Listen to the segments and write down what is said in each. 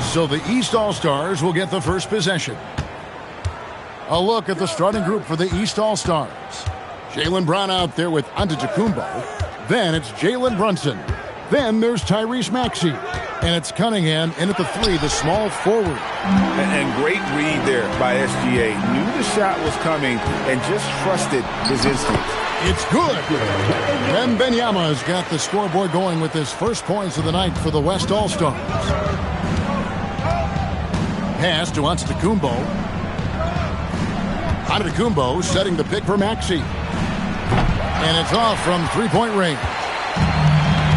So the East All-Stars will get the first possession. A look at the starting group for the East All-Stars. Jaylen Brown out there with Antetokounmpo. Then it's Jalen Brunson. Then there's Tyrese Maxey. And it's Cunningham in at the 3, the small forward. And great read there by SGA. Knew the shot was coming and just trusted his instincts. It's good. Wembanyama's got the scoreboard going with his first points of the night for the West All-Stars. Pass to Antetokounmpo. Antetokounmpo setting the pick for Maxey. And it's off from three-point range.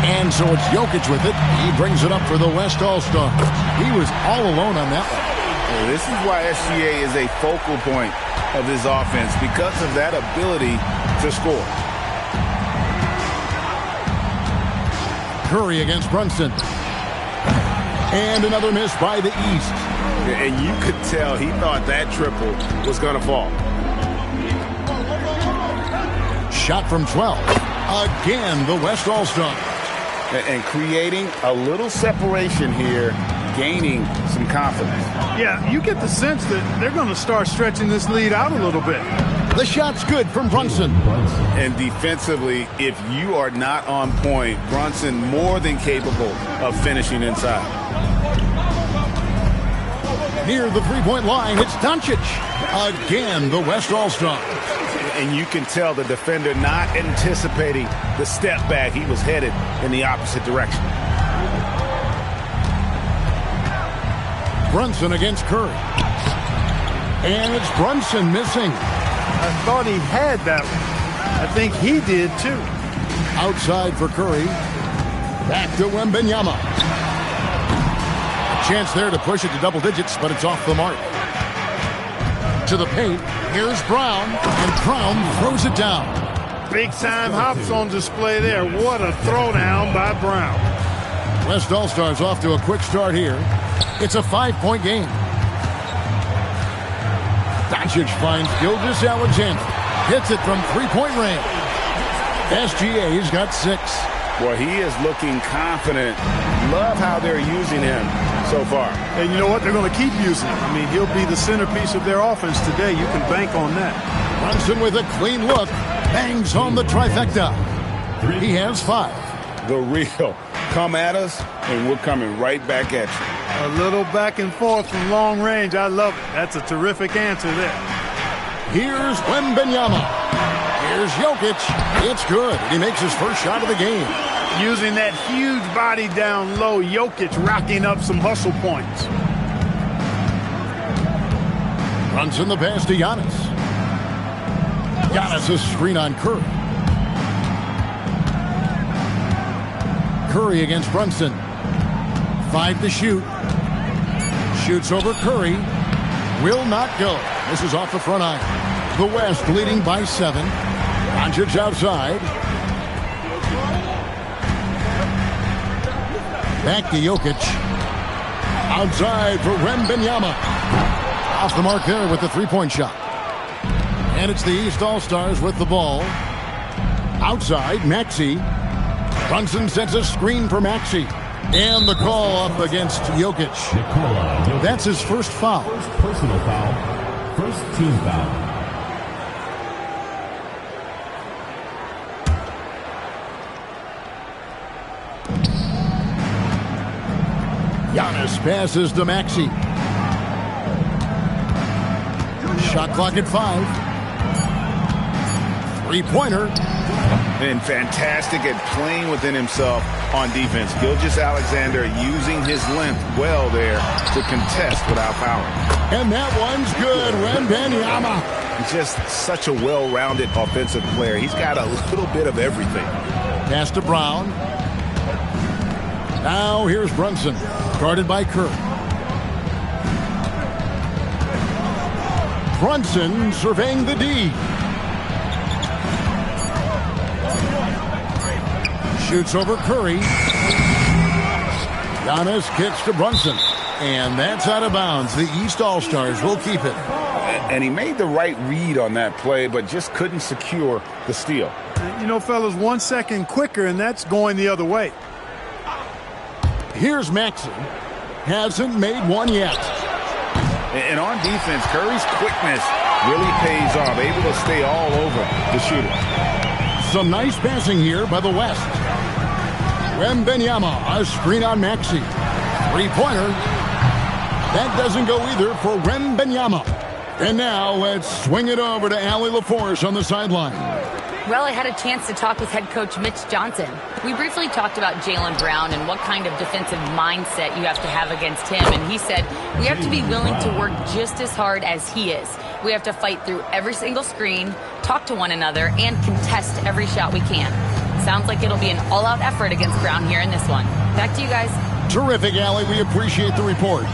And so it's Jokic with it. He brings it up for the West All-Stars. He was all alone on that one. Well, this is why SGA is a focal point of this offense, because of that ability to score. Curry against Brunson. And another miss by the East. And you could tell he thought that triple was going to fall. Shot from 12. Again, the West All-Stars. And creating a little separation here, gaining some confidence. Yeah, you get the sense that they're going to start stretching this lead out a little bit. The shot's good from Brunson. And defensively, if you are not on point, Brunson more than capable of finishing inside. Near the three-point line, it's Doncic. Again, the West All-Stars. And you can tell the defender not anticipating the step back. He was headed in the opposite direction. Brunson against Curry. And it's Brunson missing. I thought he had that one. I think he did too. Outside for Curry. Back to Wembanyama. A chance there to push it to double digits, but it's off the mark. To the paint. Here's Brown. And Brown throws it down. Big-time hops on display there. What a throwdown by Brown. West All-Stars off to a quick start here. It's a 5-point game. Doncic finds Gilgeous-Alexander. Hits it from three-point range. SGA's got 6. Well, he is looking confident. Love how they're using him so far. And you know what? They're going to keep using him. I mean, he'll be the centerpiece of their offense today. You can bank on that. Brunson with a clean look. Bangs on the trifecta. He has 5. The real. Come at us, and we're coming right back at you. A little back and forth from long range. I love it. That's a terrific answer there. Here's Wembanyama. Here's Jokic. It's good. He makes his first shot of the game. Using that huge body down low, Jokic racking up some hustle points. Brunson the pass to Giannis. Giannis a screen on Curry. Curry against Brunson. 5 to shoot. Shoots over Curry. Will not go. This is off the front iron. The West leading by 7. Doncic outside. Back to Jokic. Outside for Wembanyama. Off the mark there with the three-point shot. And it's the East All-Stars with the ball. Outside, Maxey. Brunson sends a screen for Maxey. And the call up against Jokic. That's his first foul. First personal foul. First team foul. Giannis passes to Maxey. Shot clock at 5. Three-pointer. And fantastic at playing within himself on defense. Gilgeous-Alexander using his length well there to contest without foul. And that one's good. Wembanyama. Just such a well-rounded offensive player. He's got a little bit of everything. Pass to Brown. Now here's Brunson. Guarded by Curry. Brunson surveying the D. Shoots over Curry. Giannis kicks to Brunson. And that's out of bounds. The East All-Stars will keep it. And he made the right read on that play, but just couldn't secure the steal. You know, fellas, 1 second quicker, and that's going the other way. Here's Maxey. hasn't made one yet. And on defense, Curry's quickness really pays off, able to stay all over the shooter. Some nice passing here by the West. Wembanyama, a screen on Maxey. Three-pointer. That doesn't go either for Wembanyama. And now let's swing it over to Allie LaForce on the sideline. Well, I had a chance to talk with head coach Mitch Johnson. We briefly talked about Jaylen Brown and what kind of defensive mindset you have to have against him. And he said, we have to be willing to work just as hard as he is. We have to fight through every single screen, talk to one another, and contest every shot we can. Sounds like it'll be an all-out effort against Brown here in this one. Back to you guys. Terrific, Allie. We appreciate the report.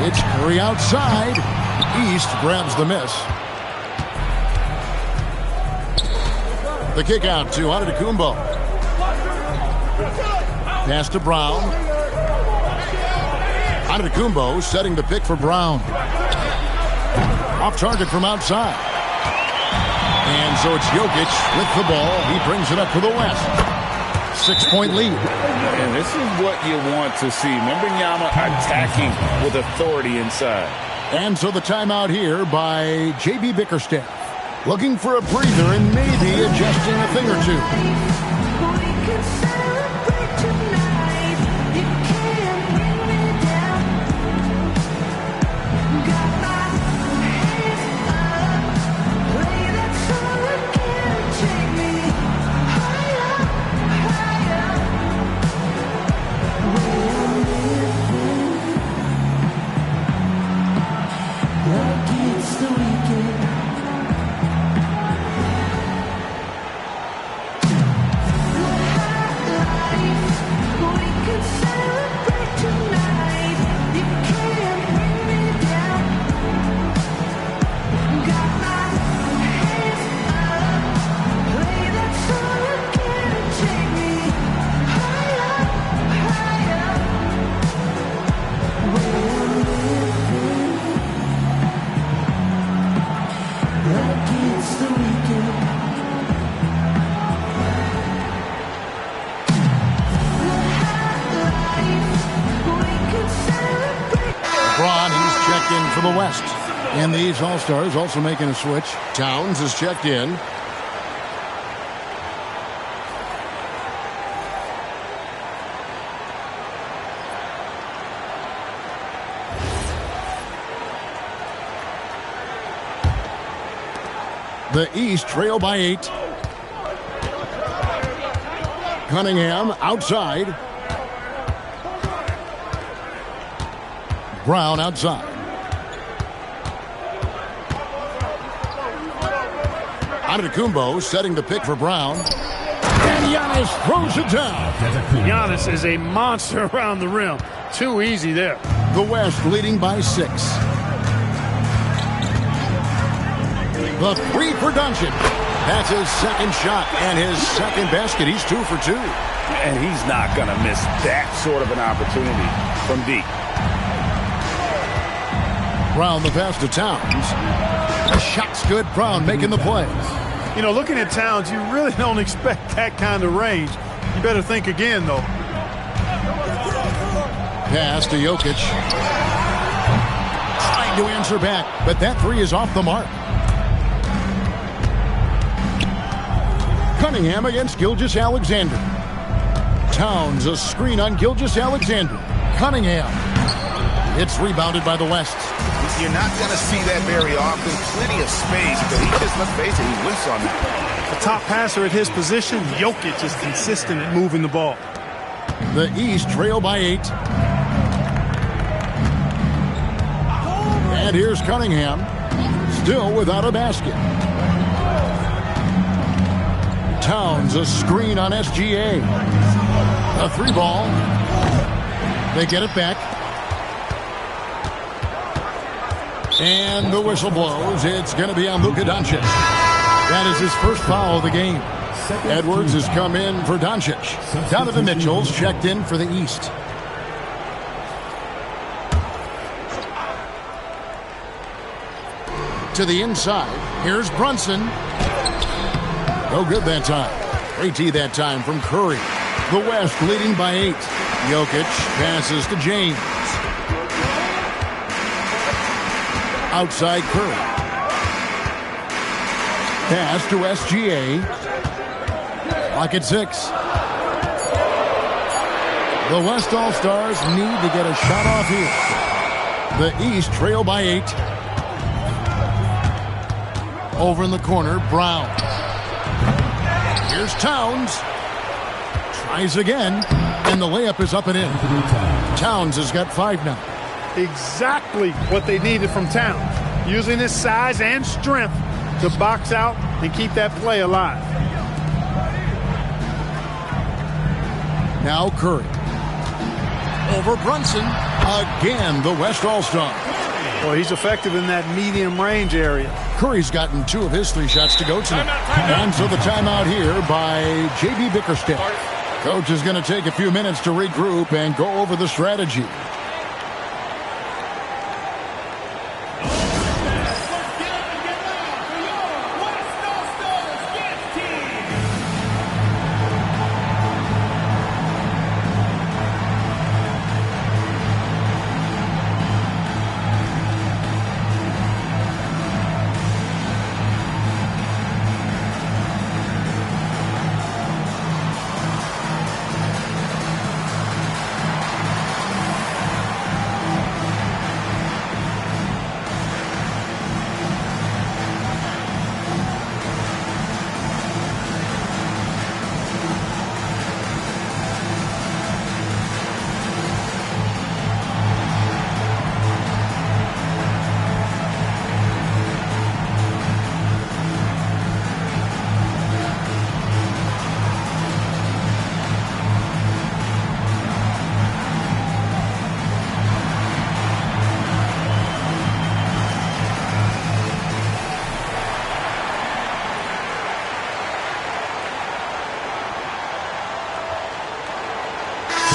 It's Curry outside. East grabs the miss. The kick out to Antetokounmpo. Pass to Brown. Antetokounmpo setting the pick for Brown. Off target from outside. And so it's Jokic with the ball. He brings it up for the West. 6-point lead. And this is what you want to see. Wembanyama attacking with authority inside. And so the timeout here by J.B. Bickerstaff. Looking for a breather and maybe adjusting a thing or two. For the West. And these All-Stars also making a switch. Towns is checked in. The East trail by 8. Cunningham outside. Brown outside. Antetokounmpo setting the pick for Brown. And Giannis throws it down. Giannis is a monster around the rim. Too easy there. The West leading by 6. The three for Doncic. That's his second shot and his second basket. He's 2 for 2. And he's not going to miss that sort of an opportunity from deep. Brown the pass to Towns. The shot's good. Brown making the play. You know, looking at Towns, you really don't expect that kind of range. You better think again, though. Pass to Jokic. Trying to answer back, but that three is off the mark. Cunningham against Gilgeous-Alexander. Towns, a screen on Gilgeous-Alexander. Cunningham. It's rebounded by the West. You're not going to see that very often. Plenty of space, but he just, let's face it, he whiffs on that. A top passer at his position, Jokic is consistent at moving the ball. The East trail by 8. And here's Cunningham, still without a basket. Towns, a screen on SGA. A 3-ball. They get it back. And the whistle blows. It's going to be on Luka Doncic. That is his first foul of the game. Edwards has come in for Doncic. Donovan Mitchell's checked in for the East. To the inside. Here's Brunson. No good that time. 3T that time from Curry. The West leading by 8. Jokic passes to James. Outside Curry. Pass to SGA. Clock at 6. The West All-Stars need to get a shot off here. The East trail by 8. Over in the corner, Brown. Here's Towns. Tries again, and the layup is up and in. Towns has got 5 now. Exactly what they needed from Towns. Using his size and strength to box out and keep that play alive. Now Curry. Over Brunson. Again, the West All-Star. Well, he's effective in that medium range area. Curry's gotten 2 of his 3 shots to go tonight. And so the timeout here by J.B. Bickerstaff. Coach is going to take a few minutes to regroup and go over the strategy.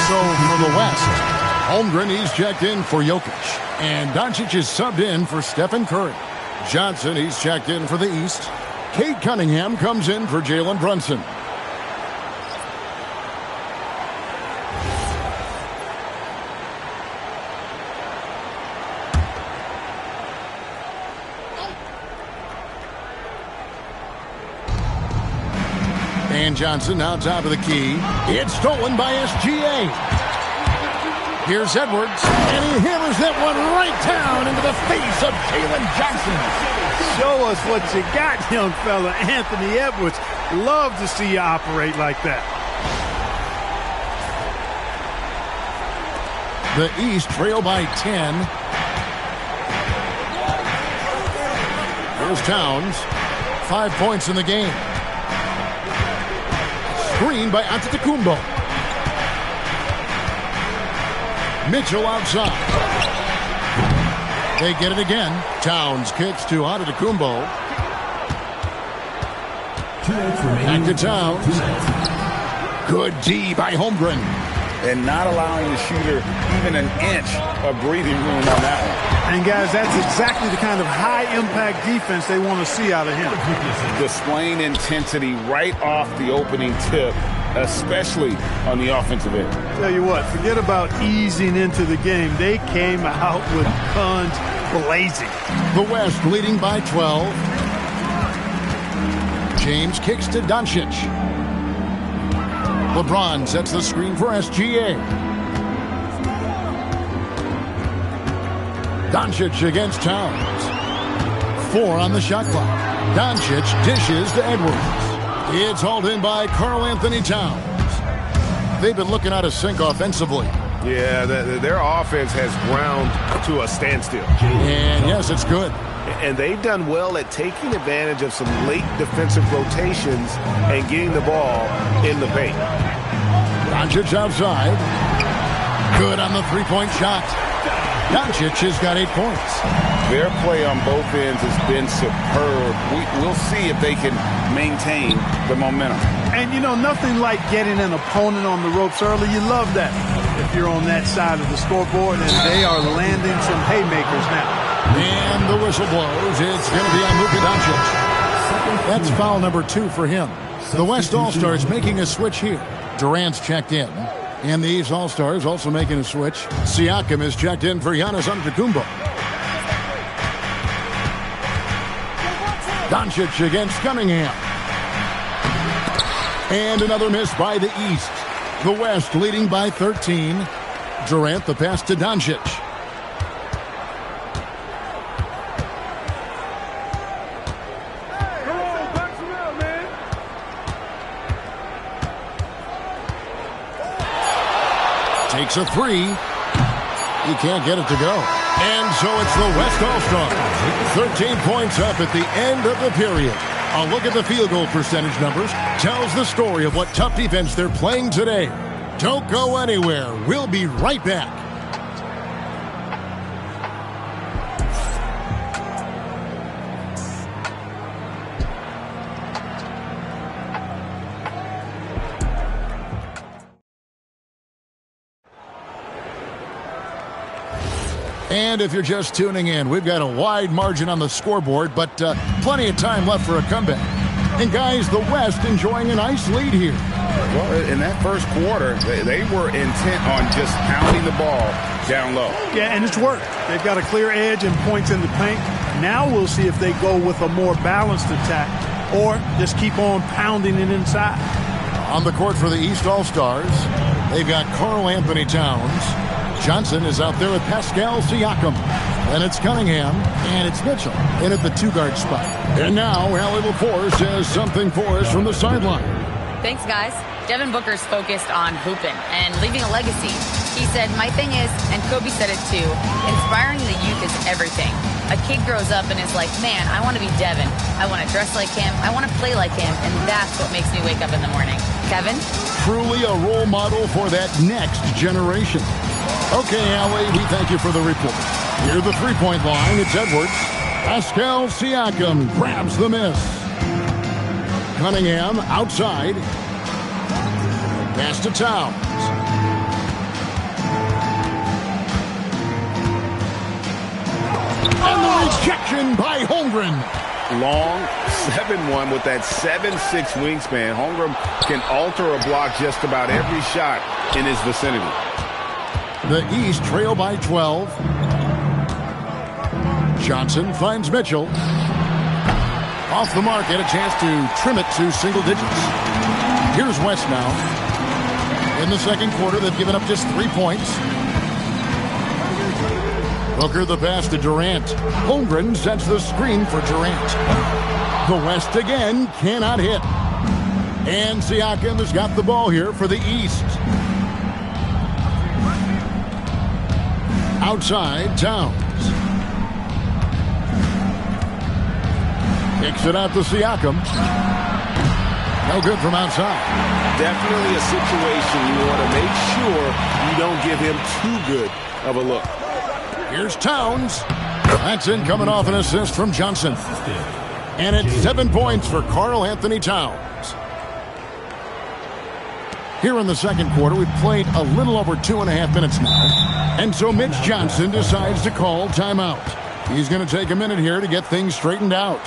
So for the West, Holmgren, he's checked in for Jokic. And Doncic is subbed in for Stephen Curry. Johnson, he's checked in for the East. Cade Cunningham comes in for Jalen Brunson. And Johnson now top of the key. It's stolen by SGA. Here's Edwards, and he hammers that one right down into the face of Jalen Johnson. Show us what you got, young fella. Anthony Edwards. Love to see you operate like that. The East trail by 10. Here's Towns. 5 points in the game. Screen by Antetokounmpo. Mitchell outside. They get it again. Towns kicks to Antetokounmpo. Back to Towns. Good D by Holmgren. And not allowing the shooter even an inch of breathing room on that one. And guys, that's exactly the kind of high-impact defense they want to see out of him. Displaying intensity right off the opening tip, especially on the offensive end. Tell you what, forget about easing into the game. They came out with guns blazing. The West leading by 12. James kicks to Doncic. LeBron sets the screen for SGA. Doncic against Towns. 4 on the shot clock. Doncic dishes to Edwards. It's hauled in by Karl Anthony Towns. They've been looking out of sync offensively. Yeah, their offense has ground to a standstill. And yes, it's good. And they've done well at taking advantage of some late defensive rotations and getting the ball in the paint. Doncic outside. Good on the three-point shot. Doncic has got 8 points. Their play on both ends has been superb. We'll see if they can maintain the momentum. And, you know, nothing like getting an opponent on the ropes early. You love that if you're on that side of the scoreboard, and they are landing some haymakers now. And the whistle blows. It's going to be on Luka Doncic. That's foul number 2 for him. The West All-Stars making a switch here. Durant's checked in. And the East All-Stars also making a switch. Siakam is checked in for Giannis Antetokounmpo. Doncic against Cunningham. And another miss by the East. The West leading by 13. Durant the pass to Doncic. Takes a three. He can't get it to go. And so it's the West All-Stars. 13 points up at the end of the period. A look at the field goal percentage numbers tells the story of what tough defense they're playing today. Don't go anywhere. We'll be right back. And if you're just tuning in, we've got a wide margin on the scoreboard, but plenty of time left for a comeback. And guys, the West enjoying a nice lead here. Well, in that first quarter, they were intent on just pounding the ball down low. Yeah, and it's worked. They've got a clear edge and points in the paint. Now we'll see if they go with a more balanced attack or just keep on pounding it inside. On the court for the East All-Stars, they've got Karl Anthony Towns. Johnson is out there with Pascal Siakam. Then it's Cunningham, and it's Mitchell in at the two-guard spot. And now, Allie LaForce has something for us from the sideline. Thanks, guys. Devin Booker's focused on hooping and leaving a legacy. He said, my thing is, and Kobe said it too, inspiring the youth is everything. A kid grows up and is like, man, I want to be Devin. I want to dress like him. I want to play like him. And that's what makes me wake up in the morning. Kevin? Truly a role model for that next generation. Okay, Allie, we thank you for the report. Near the three-point line, it's Edwards. Pascal Siakam grabs the miss. Cunningham outside. Pass to Towns. And the rejection by Holmgren. Long 7-1 with that 7'6" wingspan. Holmgren can alter a block just about every shot in his vicinity. The East trail by 12. Johnson finds Mitchell. Off the mark, had a chance to trim it to single digits. Here's West now. In the second quarter, they've given up just 3 points. Booker the pass to Durant. Holmgren sets the screen for Durant. The West again cannot hit. And Siakam has got the ball here for the East. Outside, Towns. Kicks it out to Siakam. No good from outside. Definitely a situation you want to make sure you don't give him too good of a look. Here's Towns. That's in coming off an assist from Johnson. And it's 7 points for Karl Anthony Towns. Here in the second quarter, we've played a little over 2.5 minutes now. And so Mitch Johnson decides to call timeout. He's going to take a minute here to get things straightened out.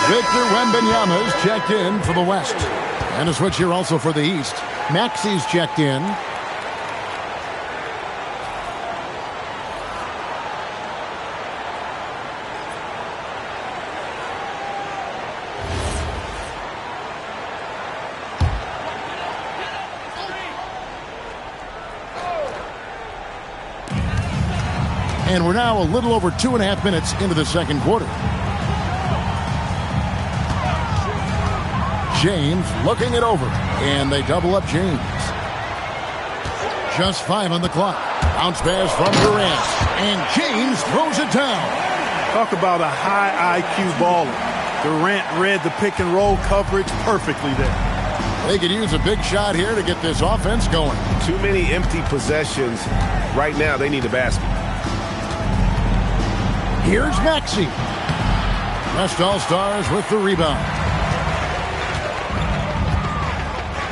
Victor Wembanyama's checked in for the West. And a switch here also for the East. Maxi's checked in. And we're now a little over 2.5 minutes into the second quarter. James looking it over, and they double up James. Just 5 on the clock. Bounce pass from Durant, and James throws it down. Talk about a high IQ baller. Durant read the pick and roll coverage perfectly there. They could use a big shot here to get this offense going. Too many empty possessions. Right now, they need a basket. Here's Maxey. West All-Stars with the rebound.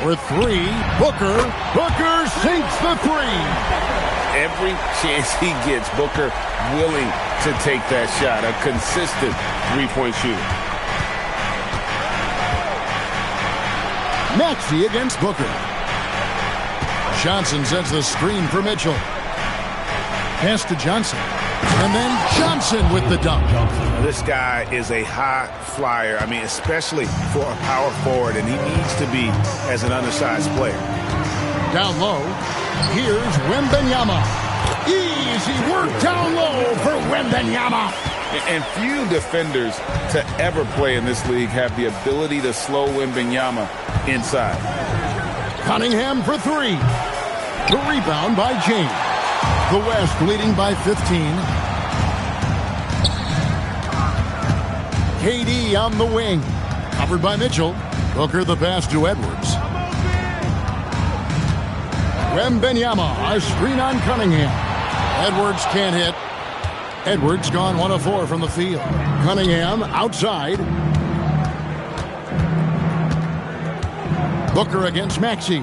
With 3, Booker. Booker sinks the 3. Every chance he gets, Booker willing to take that shot. A consistent three-point shooter. Maxey against Booker. Johnson sets the screen for Mitchell. Pass to Johnson. And then Johnson with the dunk. This guy is a high flyer. I mean, especially for a power forward, and he needs to be as an undersized player. Down low, here's Wembanyama. Easy work down low for Wembanyama. And few defenders to ever play in this league have the ability to slow Wembanyama inside. Cunningham for 3. The rebound by James. The West leading by 15. KD on the wing. Covered by Mitchell. Booker the pass to Edwards. Wembanyama, a screen on Cunningham. Edwards can't hit. Edwards gone 1 of 4 from the field. Cunningham outside. Booker against Maxey.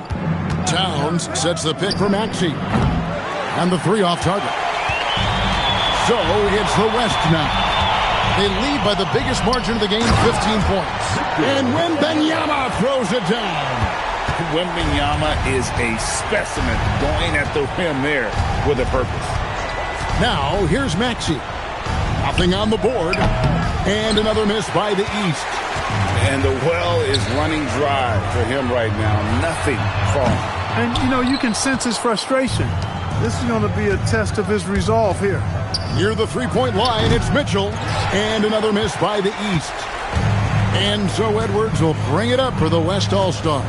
Towns sets the pick for Maxey. And the 3 off target. So it's the West now. They lead by the biggest margin of the game, 15 points. And Wembanyama throws it down. Wembanyama is a specimen going at the rim there with a purpose. Now, here's Maxey. Nothing on the board. And another miss by the East. And the well is running dry for him right now. Nothing falling. And, you know, you can sense his frustration. This is going to be a test of his resolve here. Near the three-point line, it's Mitchell. And another miss by the East. And so Edwards will bring it up for the West All-Stars.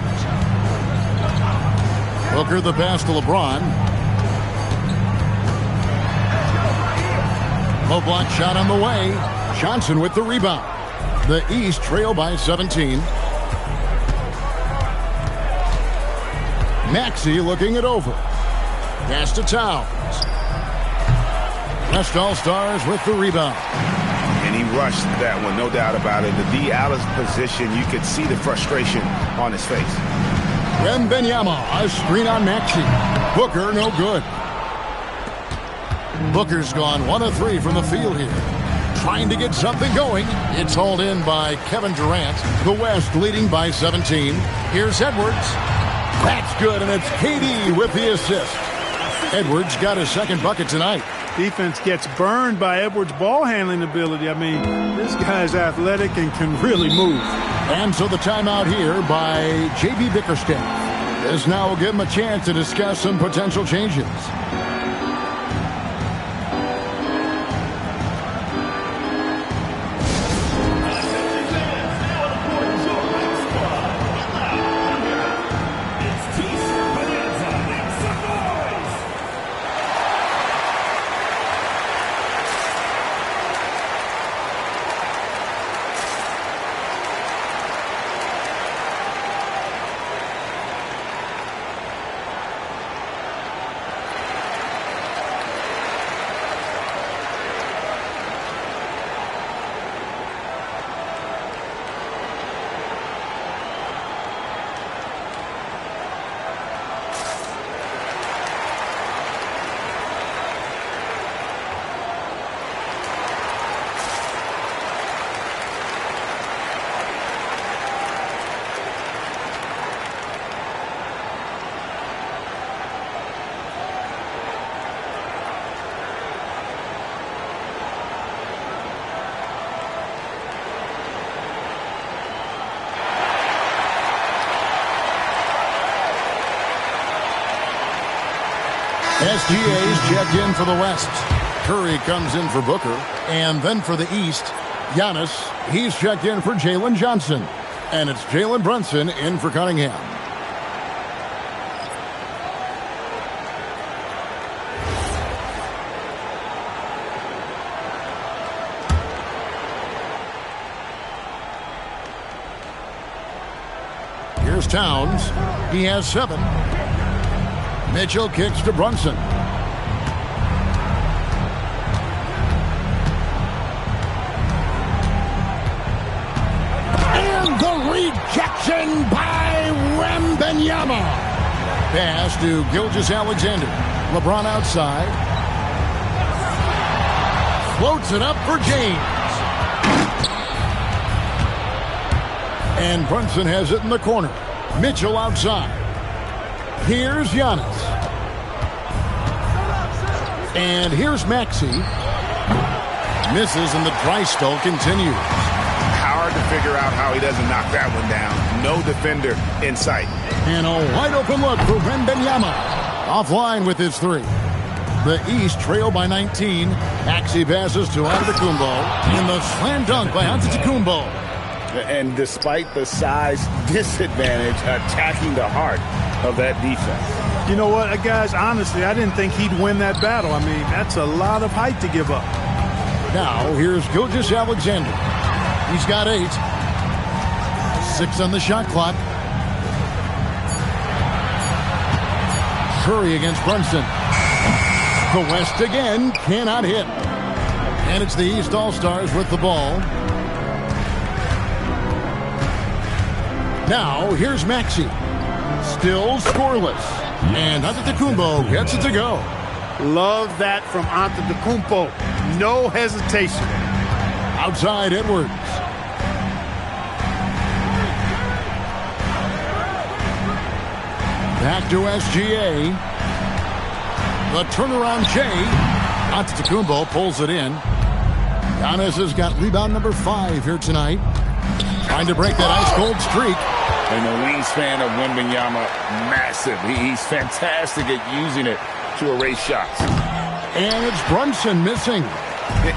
Booker the pass to LeBron. Low block shot on the way. Johnson with the rebound. The East trail by 17. Maxey looking it over. Pass to Towns. West All-Stars with the rebound. And he rushed that one, no doubt about it. The D out of position, you could see the frustration on his face. Wembanyama, a screen on Maxey. Booker, no good. Booker's gone 1 of 3 from the field here. Trying to get something going. It's hauled in by Kevin Durant. The West leading by 17. Here's Edwards. That's good, and it's KD with the assist. Edwards got his second bucket tonight. Defense gets burned by Edwards' ball handling ability. I mean, this guy's athletic and can really move. And so the timeout here by J.B. Bickerstaff. This now will give him a chance to discuss some potential changes. SGA's checked in for the West. Curry comes in for Booker. And then for the East, Giannis. He's checked in for Jalen Johnson. And it's Jalen Brunson in for Cunningham. Here's Towns. He has 7. Mitchell kicks to Brunson. And the rejection by Wembanyama. Pass to Gilgeous-Alexander. LeBron outside. Floats it up for James. And Brunson has it in the corner. Mitchell outside. Here's Giannis. And here's Maxey. Misses and the dry spell continues. Hard to figure out how he doesn't knock that one down. No defender in sight. And a wide open look for Wembanyama. Offline with his 3. The East trail by 19. Maxey passes to Antetokounmpo. And the slam dunk by Antetokounmpo. And despite the size disadvantage, attacking the heart of that defense. You know what, guys, honestly, I didn't think he'd win that battle. I mean, that's a lot of height to give up. Now, here's Gilgeous-Alexander. He's got 8. 6 on the shot clock. Curry against Brunson. The West again cannot hit. And it's the East All-Stars with the ball. Now, here's Maxey. Still scoreless. And Antetokounmpo gets it to go. Love that from Antetokounmpo. No hesitation. Outside Edwards. Back to SGA. The turnaround J. Antetokounmpo pulls it in. Giannis has got rebound number 5 here tonight. Trying to break that ice-cold streak. And the wingspan of Wembanyama, massive. He's fantastic at using it to erase shots. And it's Brunson missing.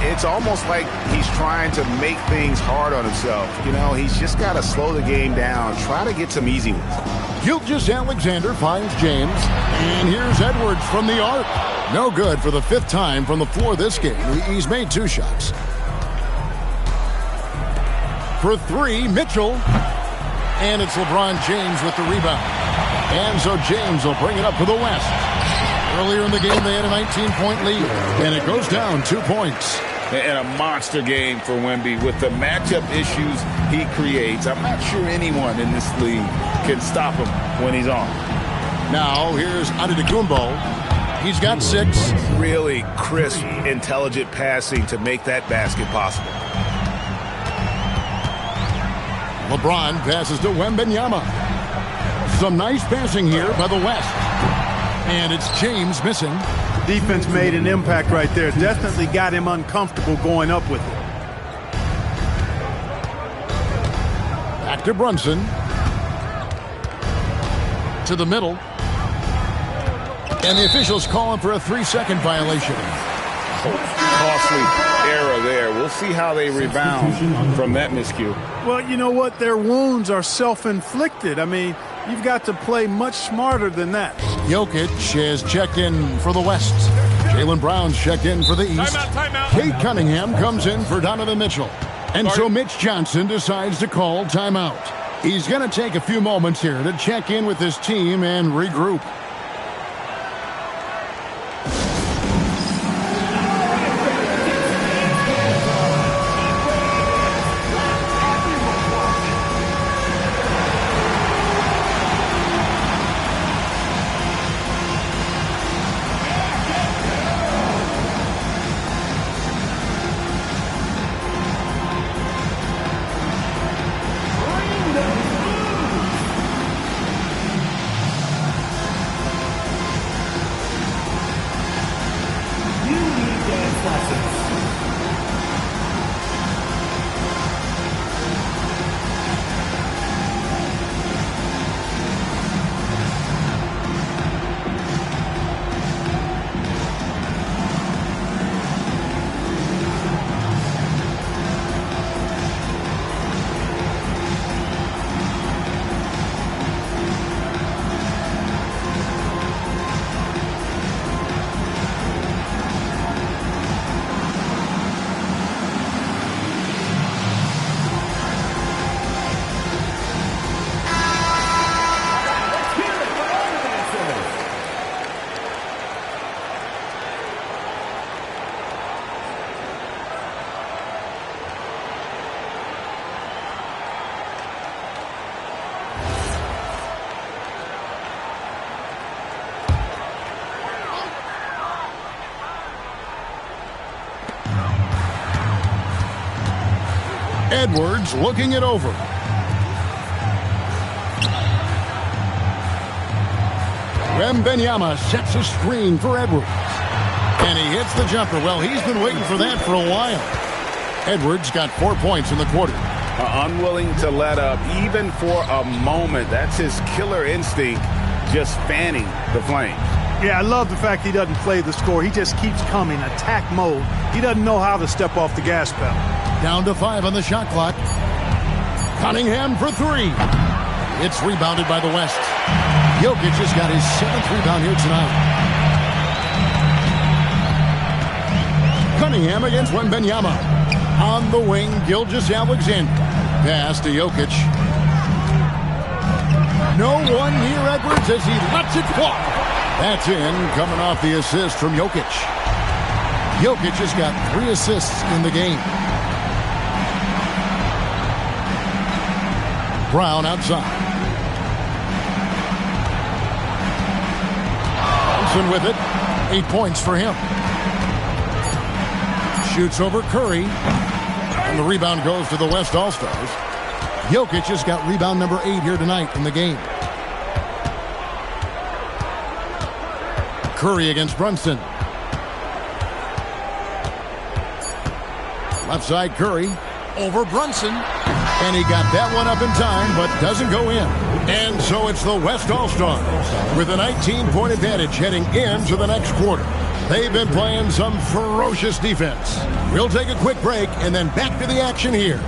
It's almost like he's trying to make things hard on himself. You know, he's just got to slow the game down, try to get some easy ones. Gilgeous-Alexander finds James. And here's Edwards from the arc. No good for the 5th time from the floor this game. He's made 2 shots. For 3, Mitchell. And it's LeBron James with the rebound. And so James will bring it up for the West. Earlier in the game, they had a 19-point lead. And it goes down 2 points. And a monster game for Wemby with the matchup issues he creates. I'm not sure anyone in this league can stop him when he's on. Now, here's Antetokounmpo. He's got 6. Really crisp, intelligent passing to make that basket possible. LeBron passes to Wembanyama. Some nice passing here by the West. And it's James missing. Defense made an impact right there. Definitely got him uncomfortable going up with it. Back to Brunson. To the middle. And the officials calling for a 3-second violation. Costly error there. We'll see how they rebound from that miscue. Well, you know what? Their wounds are self-inflicted. I mean, you've got to play much smarter than that. Jokic has checked in for the West. Jaylen Brown's checked in for the East. Timeout. Kate Cunningham comes in for Donovan Mitchell. And so Mitch Johnson decides to call timeout. He's going to take a few moments here to check in with his team and regroup. Edwards looking it over. Wembanyama sets a screen for Edwards. And he hits the jumper. Well, he's been waiting for that for a while. Edwards got 4 points in the quarter. Unwilling to let up, even for a moment. That's his killer instinct, just fanning the flames. Yeah, I love the fact he doesn't play the score. He just keeps coming, attack mode. He doesn't know how to step off the gas pedal. Down to 5 on the shot clock. Cunningham for 3. It's rebounded by the West. Jokic has got his 7th rebound here tonight. Cunningham against Wembanyama. On the wing, Gilgeous-Alexander. Pass to Jokic. No one near Edwards as he lets it fall. That's in, coming off the assist from Jokic. Jokic has got 3 assists in the game. Brown outside. Johnson with it. 8 points for him. Shoots over Curry. And the rebound goes to the West All-Stars. Jokic has got rebound number 8 here tonight in the game. Curry against Brunson. Left side Curry over Brunson. And he got that one up in time, but doesn't go in. And so it's the West All-Stars with a 19-point advantage heading into the next quarter. They've been playing some ferocious defense. We'll take a quick break and then back to the action here.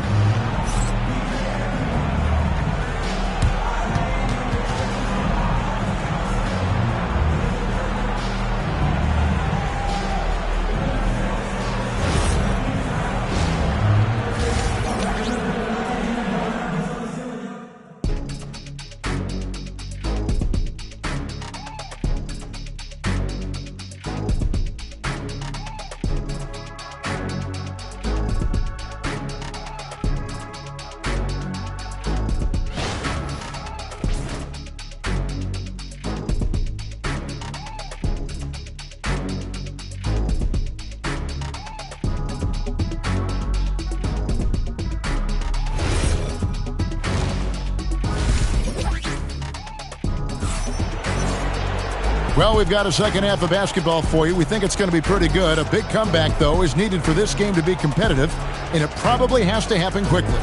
Well, we've got a second half of basketball for you. We think it's going to be pretty good. A big comeback, though, is needed for this game to be competitive, and it probably has to happen quickly.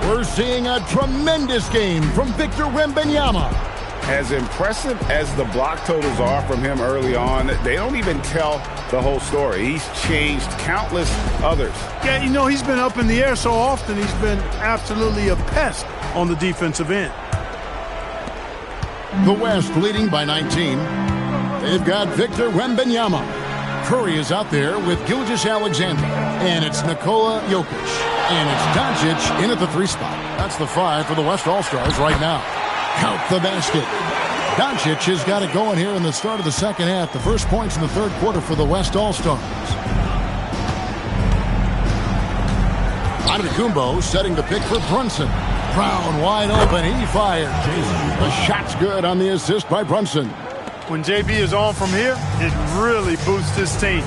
We're seeing a tremendous game from Victor Wembanyama. As impressive as the block totals are from him early on, they don't even tell the whole story. He's changed countless others. Yeah, you know, he's been up in the air so often, he's been absolutely a pest on the defensive end. The West leading by 19. They've got Victor Wembanyama. Curry is out there with Gilgeous-Alexander. And it's Nikola Jokic. And it's Doncic in at the 3 spot. That's the 5 for the West All-Stars right now. Count the basket. Doncic has got it going here in the start of the second half. The first points in the third quarter for the West All-Stars. Antetokounmpo setting the pick for Brunson. Brown wide open. He fired. The shot's good on the assist by Brunson. When JB is on from here, it really boosts his team.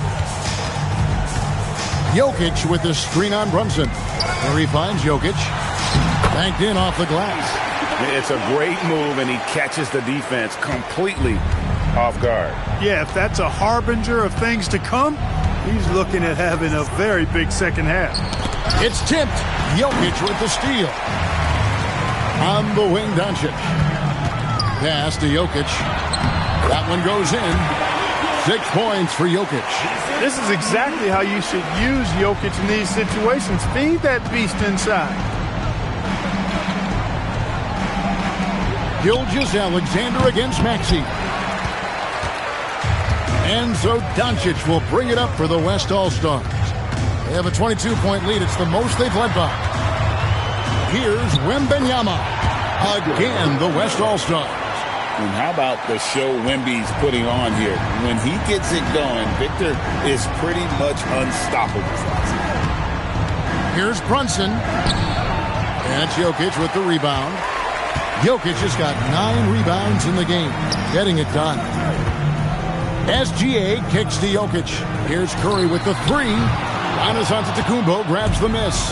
Jokic with the screen on Brunson. There he finds Jokic. Banked in off the glass. It's a great move, and he catches the defense completely off guard. Yeah, if that's a harbinger of things to come, he's looking at having a very big second half. It's tipped. Jokic with the steal. On the wing, Doncic. Pass to Jokic. That one goes in. 6 points for Jokic. This is exactly how you should use Jokic in these situations. Feed that beast inside. Gilgeous-Alexander against Maxey. And so Doncic will bring it up for the West All-Stars. They have a 22-point lead. It's the most they've led by. Here's Wembanyama. Again, the West All-Stars. And how about the show Wemby's putting on here? When he gets it going, Victor is pretty much unstoppable. Here's Brunson. And it's Jokic with the rebound. Jokic has got 9 rebounds in the game, getting it done. SGA kicks to Jokic. Here's Curry with the 3. Giannis Antetokounmpo grabs the miss.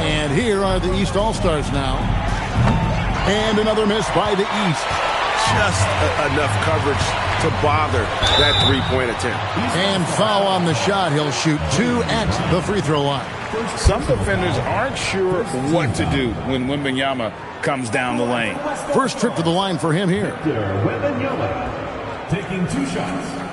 And here are the East All-Stars now. And another miss by the East. Just enough coverage to bother that three-point attempt. And foul on the shot. He'll shoot 2 at the free throw line. Some defenders aren't sure what to do when Wembanyama comes down the lane. First trip to the line for him here. Wembanyama taking 2 shots.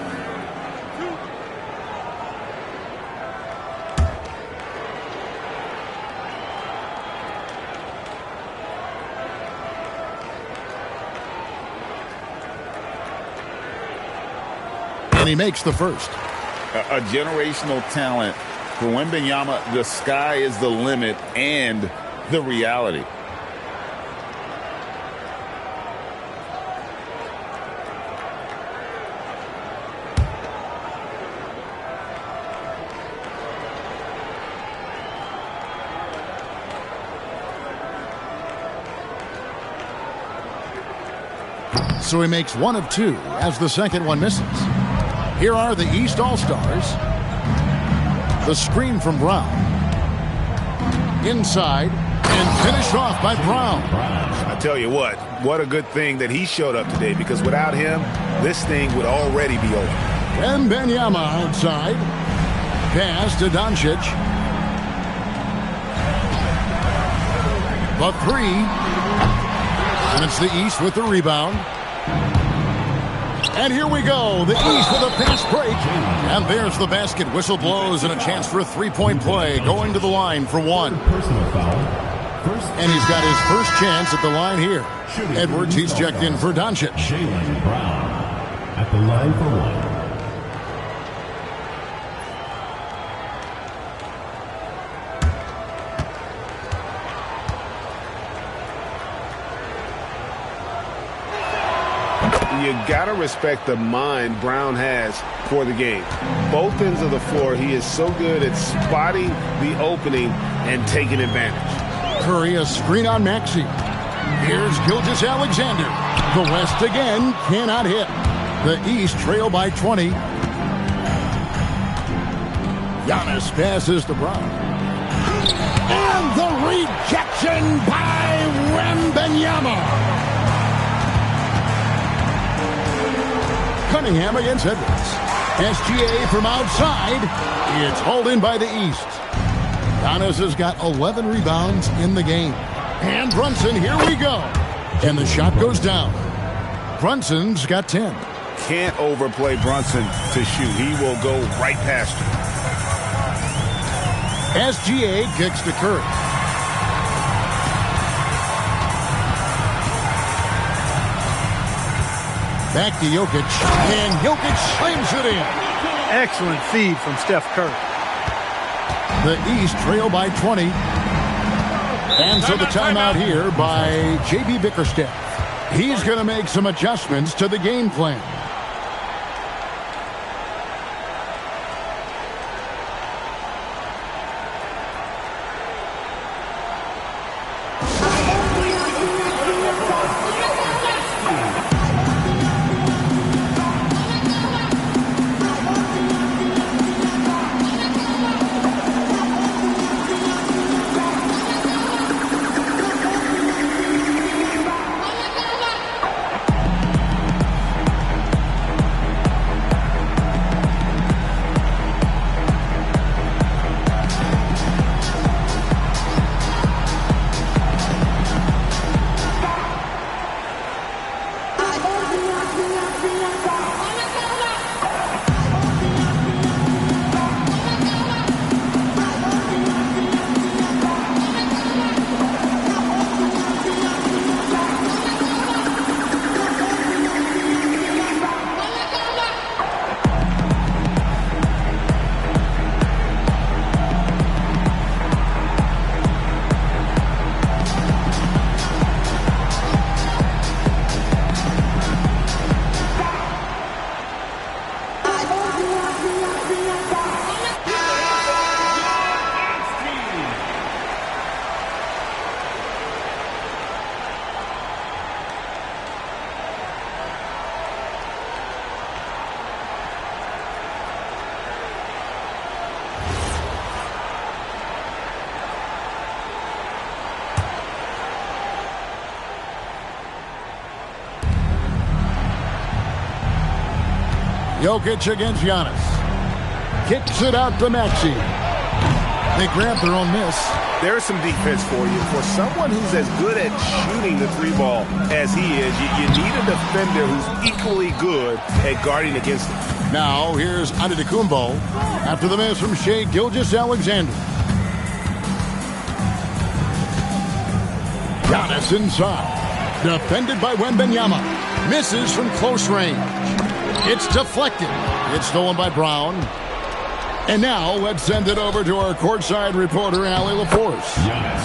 And he makes the first. A generational talent. For Wembanyama, the sky is the limit and the reality. So he makes 1 of 2 as the second one misses. Here are the East All-Stars. The screen from Brown. Inside and finished off by Brown. I tell you what a good thing that he showed up today, because without him, this thing would already be over. Wembanyama outside. Pass to Doncic. The 3. And it's the East with the rebound. And here we go. The East with a fast break. And there's the basket. Whistle blows and a chance for a three-point play. Going to the line for 1. Personal foul. And he's got his first chance at the line here. Edwards, he's checked in for Doncic. Jaylen Brown at the line for 1. You got to respect the mind Brown has for the game. Both ends of the floor, he is so good at spotting the opening and taking advantage. Curry, a screen on Maxey. Here's Gilgeous-Alexander. The West again cannot hit. The East trail by 20. Giannis passes to Brown. And the rejection by Wembanyama. Cunningham against Edwards. SGA from outside. It's hauled in by the East. Giannis has got 11 rebounds in the game. And Brunson, here we go. And the shot goes down. Brunson's got 10. Can't overplay Brunson to shoot. He will go right past you. SGA kicks to Curry. Back to Jokic, and Jokic slams it in. Excellent feed from Steph Curry. The East trail by 20. And so the timeout here by J.B. Bickerstaff. He's going to make some adjustments to the game plan. Jokic against Giannis. Kicks it out to Maxey. They grab their own miss. There's some defense for you. For someone who's as good at shooting the three ball as he is, you need a defender who's equally good at guarding against him. Now, here's Antetokounmpo after the miss from Shai Gilgeous-Alexander. Giannis inside. Defended by Wembanyama. Misses from close range. It's deflected. It's stolen by Brown. And now, let's send it over to our courtside reporter, Allie LaForce.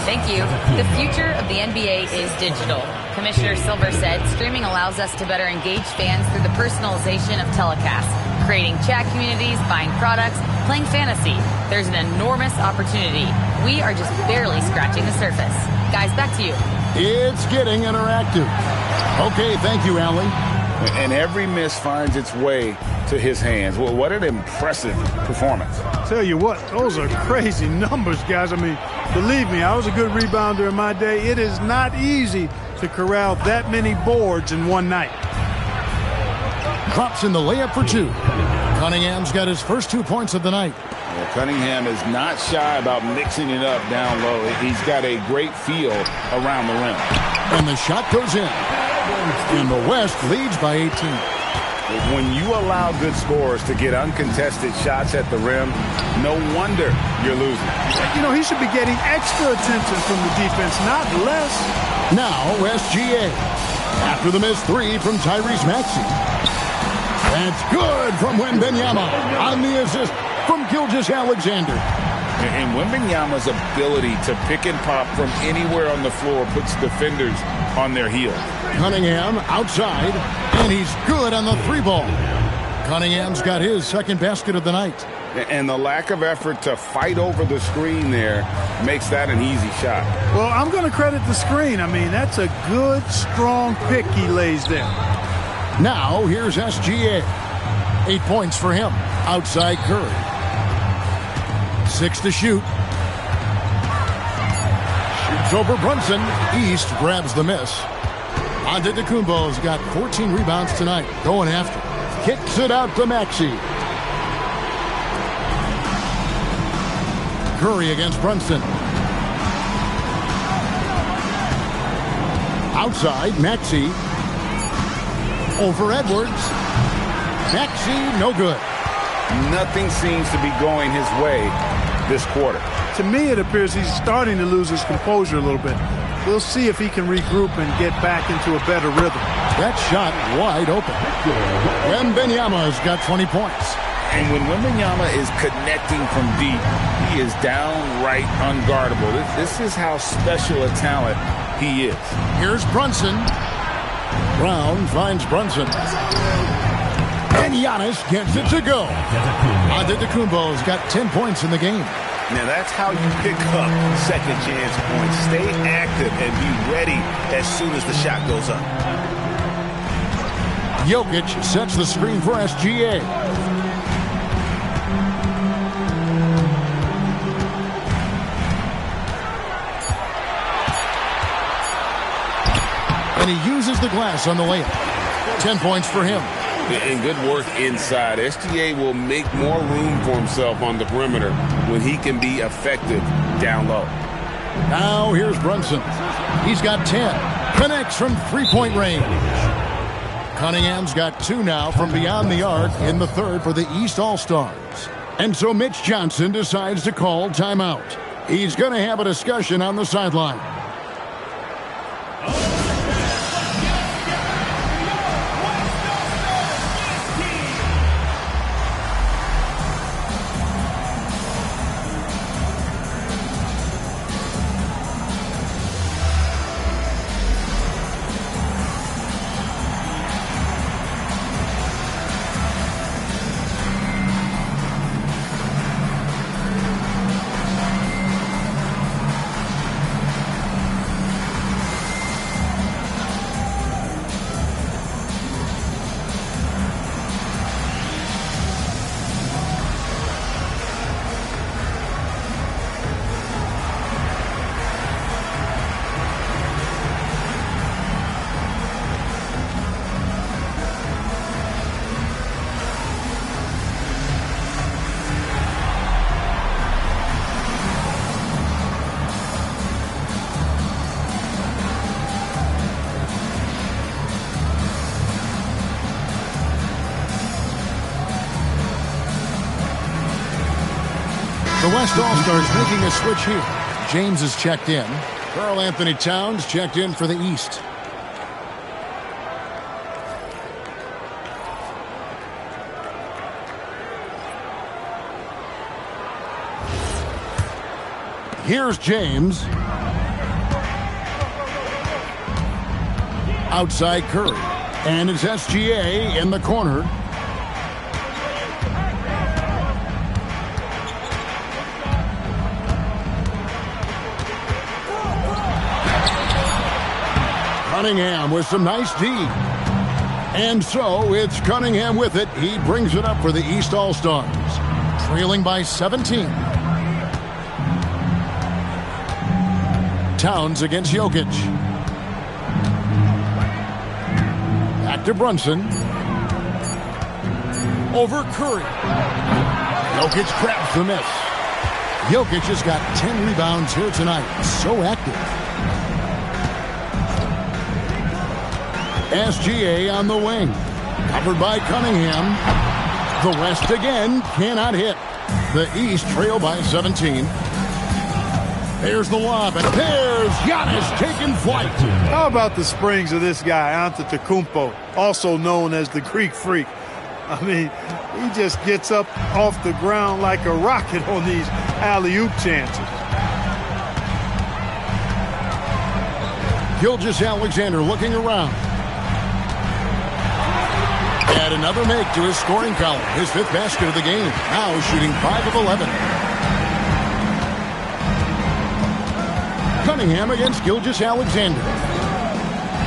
Thank you. The future of the NBA is digital. Commissioner Silver said streaming allows us to better engage fans through the personalization of telecasts, creating chat communities, buying products, playing fantasy. There's an enormous opportunity. We are just barely scratching the surface. Guys, back to you. It's getting interactive. Okay, thank you, Allie. And every miss finds its way to his hands. Well, what an impressive performance. Tell you what, those are crazy numbers, guys. I mean, believe me, I was a good rebounder in my day. It is not easy to corral that many boards in one night. Drops in the layup for two. Cunningham's got his first 2 points of the night. Well, Cunningham is not shy about mixing it up down low. He's got a great feel around the rim. And the shot goes in. And the West leads by 18. When you allow good scorers to get uncontested shots at the rim, no wonder you're losing. You know, he should be getting extra attention from the defense, not less. Now, SGA. After the missed three from Tyrese Maxey. That's good from Wembanyama on the assist from Gilgeous-Alexander. And Wembanyama's ability to pick and pop from anywhere on the floor puts defenders on their heels. Cunningham outside, and he's good on the three ball. Cunningham's got his second basket of the night. And the lack of effort to fight over the screen there makes that an easy shot. Well, I'm going to credit the screen. I mean, that's a good, strong pick he lays there. Now, here's SGA. 8 points for him. Outside Curry. 6 to shoot. Shoots over Brunson. East grabs the miss. Antetokounmpo's got 14 rebounds tonight. Going after. Kicks it out to Maxey. Curry against Brunson. Outside, Maxey. Over Edwards. Maxey, no good. Nothing seems to be going his way this quarter. To me, it appears he's starting to lose his composure a little bit. We'll see if he can regroup and get back into a better rhythm. That shot wide open. Wembanyama's got 20 points. And when Wembanyama is connecting from deep, he is downright unguardable. This is how special a talent he is. Here's Brunson. Brown finds Brunson. And Giannis gets it to go. Antetokounmpo's got 10 points in the game. Now that's how you pick up second chance points. Stay active and be ready as soon as the shot goes up. Jokic sets the screen for SGA. And he uses the glass on the layup. 10 points for him. And good work inside. SGA will make more room for himself on the perimeter when he can be effective down low. Now here's Brunson. He's got 10. Connects from three-point range. Cunningham's got 2 now from beyond the arc in the third for the East All-Stars. And so Mitch Johnson decides to call timeout. He's going to have a discussion on the sideline. The West All-Stars making a switch here. James is checked in. Karl Anthony Towns checked in for the East. Here's James. Outside Curry. And it's SGA in the corner. Cunningham with some nice D. And so it's Cunningham with it. He brings it up for the East All-Stars. Trailing by 17. Towns against Jokic. Back to Brunson. Over Curry. Jokic grabs the miss. Jokic has got 10 rebounds here tonight. So active. SGA on the wing. Covered by Cunningham. The West again cannot hit. The East trail by 17. There's the lob, and there's Giannis taking flight. How about the springs of this guy, Antetokounmpo, also known as the Greek Freak? I mean, he just gets up off the ground like a rocket on these alley-oop chances. Gilgeous-Alexander looking around. Add another make to his scoring column. His 5th basket of the game. Now shooting 5 of 11. Cunningham against Gilgeous-Alexander.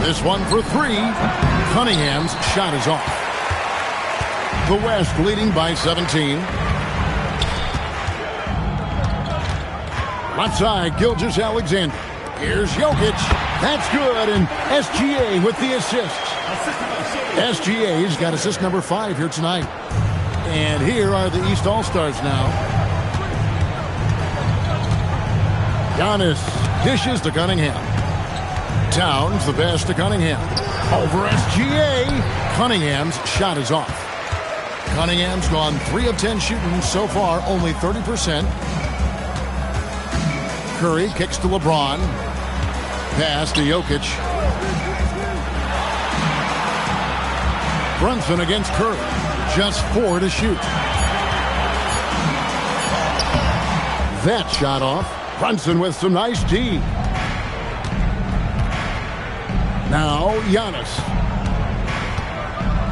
This one for 3. Cunningham's shot is off. The West leading by 17. Left side, Gilgeous-Alexander. Here's Jokic. That's good, and SGA with the assist. SGA's got assist number 5 here tonight. And here are the East All-Stars now. Giannis dishes to Cunningham. Towns the pass to Cunningham. Over SGA. Cunningham's shot is off. Cunningham's gone 3 of 10 shooting so far, only 30%. Curry kicks to LeBron. Pass to Jokic. Brunson against Curry. Just 4 to shoot. That shot off. Brunson with some nice D. Now Giannis.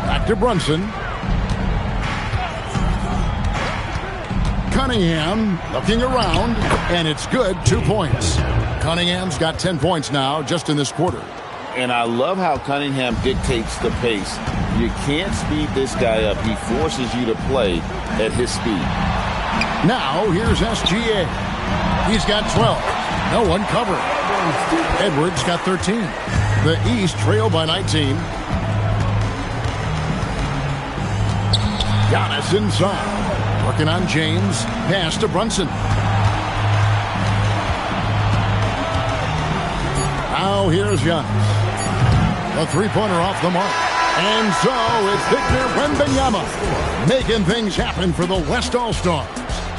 Back to Brunson. Cunningham looking around, and it's good. 2 points. Cunningham's got 10 points now just in this quarter. And I love how Cunningham dictates the pace. You can't speed this guy up. He forces you to play at his speed. Now here's SGA. He's got 12. No one covering. Edwards got 13. The East trail by 19. Giannis inside. Working on James. Pass to Brunson. Now here's Giannis. A 3-pointer off the mark. And so it's Victor Wembanyama making things happen for the West All-Stars.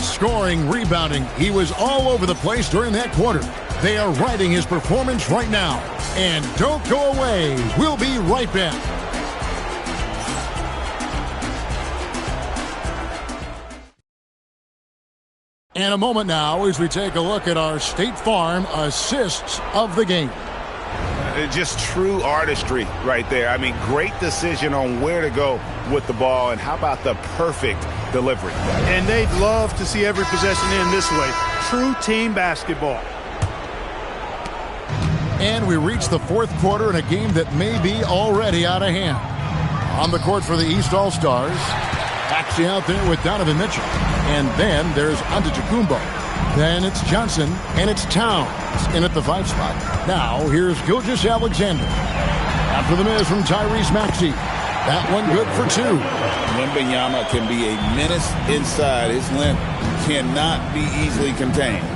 Scoring, rebounding. He was all over the place during that quarter. They are riding his performance right now. And don't go away. We'll be right back. And a moment now as we take a look at our State Farm assists of the game. Just true artistry right there. I mean, great decision on where to go with the ball, and how about the perfect delivery. And they'd love to see every possession in this way. True team basketball. And we reach the 4th quarter in a game that may be already out of hand. On the court for the East All-Stars, Paxi out there with Donovan Mitchell. And then there's Antetokounmpo. Then it's Johnson, and it's Towns in at the 5 spot. Now, here's Gilgeous-Alexander. After the miss from Tyrese Maxey. That one good for 2. Wembanyama can be a menace inside. His length cannot be easily contained.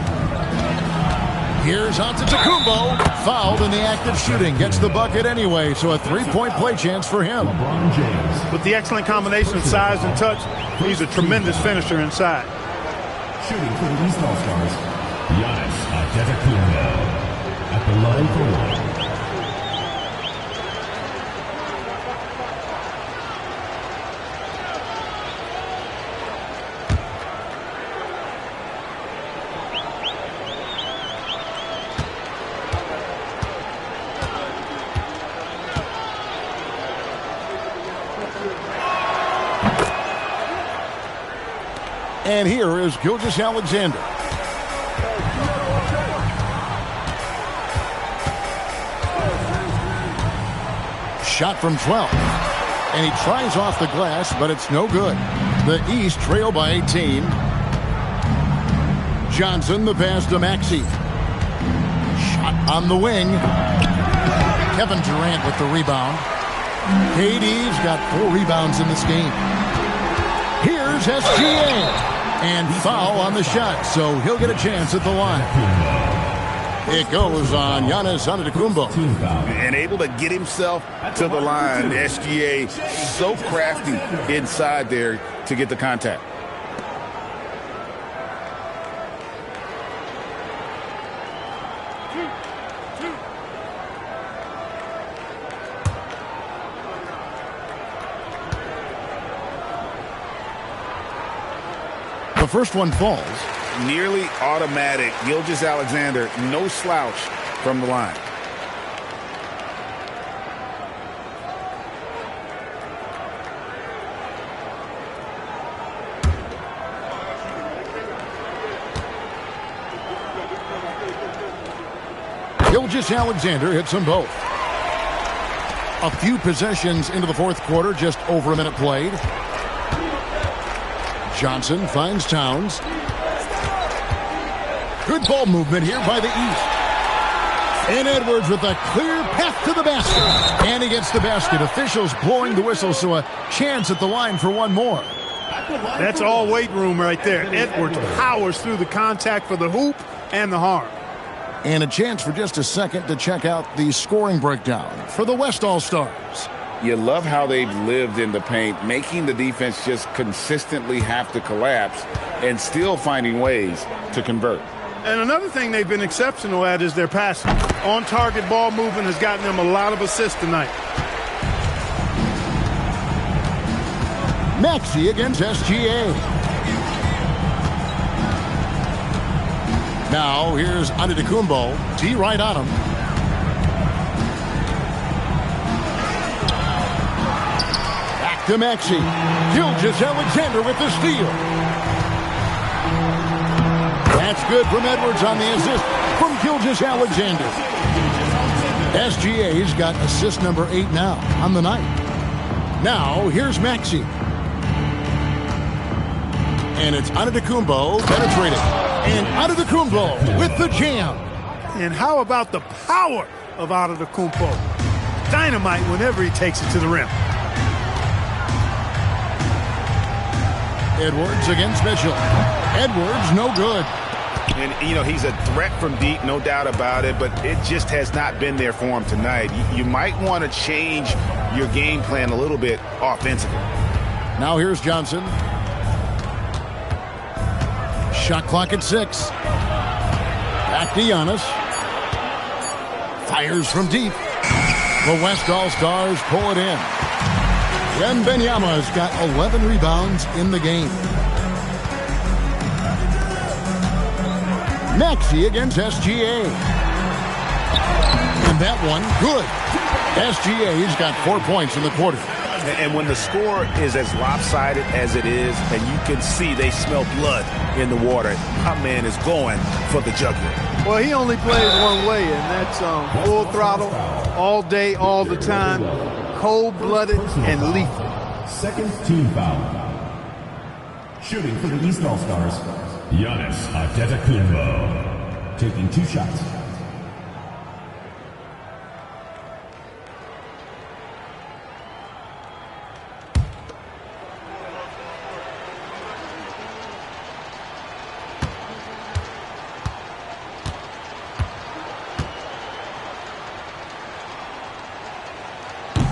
Here's Antetokounmpo. Fouled in the act of shooting. Gets the bucket anyway, so a 3-point play chance for him. LeBron James. With the excellent combination of size and touch, he's a tremendous finisher inside. Shooting for the East All-Stars, Giannis Antetokounmpo. At the line for one. And here is Gilgeous-Alexander. Shot from 12. And he tries off the glass, but it's no good. The East trail by 18. Johnson, the pass to Maxey. Shot on the wing. Kevin Durant with the rebound. KD's got 4 rebounds in this game. Here's SGA. And foul on the shot, so he'll get a chance at the line. It goes on Giannis Antetokounmpo. And able to get himself to the line. SGA so crafty inside there to get the contact. The first one falls. Nearly automatic. Gilgeous-Alexander, no slouch from the line. Gilgeous-Alexander hits them both. A few possessions into the fourth quarter, just over a minute played. Johnson finds Towns. Good ball movement here by the East. And Edwards with a clear path to the basket. And he gets the basket. Officials blowing the whistle, so a chance at the line for one more. That's all weight room right there. Edwards powers through the contact for the hoop and the harm. And a chance for just a second to check out the scoring breakdown for the West All-Stars. You love how they've lived in the paint, making the defense just consistently have to collapse and still finding ways to convert. And another thing they've been exceptional at is their passing. On-target ball movement has gotten them a lot of assists tonight. Maxey against SGA. Now here's Antetokounmpo. T right on him. Back to Maxey. Gilgeous-Alexander with the steal. That's good from Edwards on the assist from Gilgeous-Alexander. SGA's got assist number 8 now on the night. Now here's Maxey. And it's Antetokounmpo penetrating. And Antetokounmpo with the jam. And how about the power of Antetokounmpo? Dynamite whenever he takes it to the rim. Edwards against Mitchell. Edwards, no good. And, you know, he's a threat from deep, no doubt about it, but it just has not been there for him tonight. You might want to change your game plan a little bit offensively. Now here's Johnson. Shot clock at 6. Back to Giannis. Fires from deep. The West All-Stars pull it in. Wembanyama's got 11 rebounds in the game. Maxey against SGA. And that one, good. SGA's got 4 points in the quarter. And when the score is as lopsided as it is, and you can see they smell blood in the water, my man is going for the jugular. Well, he only plays one way, and that's full throttle, all day, all the time, cold-blooded and lethal. Second team foul. Shooting for the East All-Stars, Giannis Antetokounmpo. Taking 2 shots.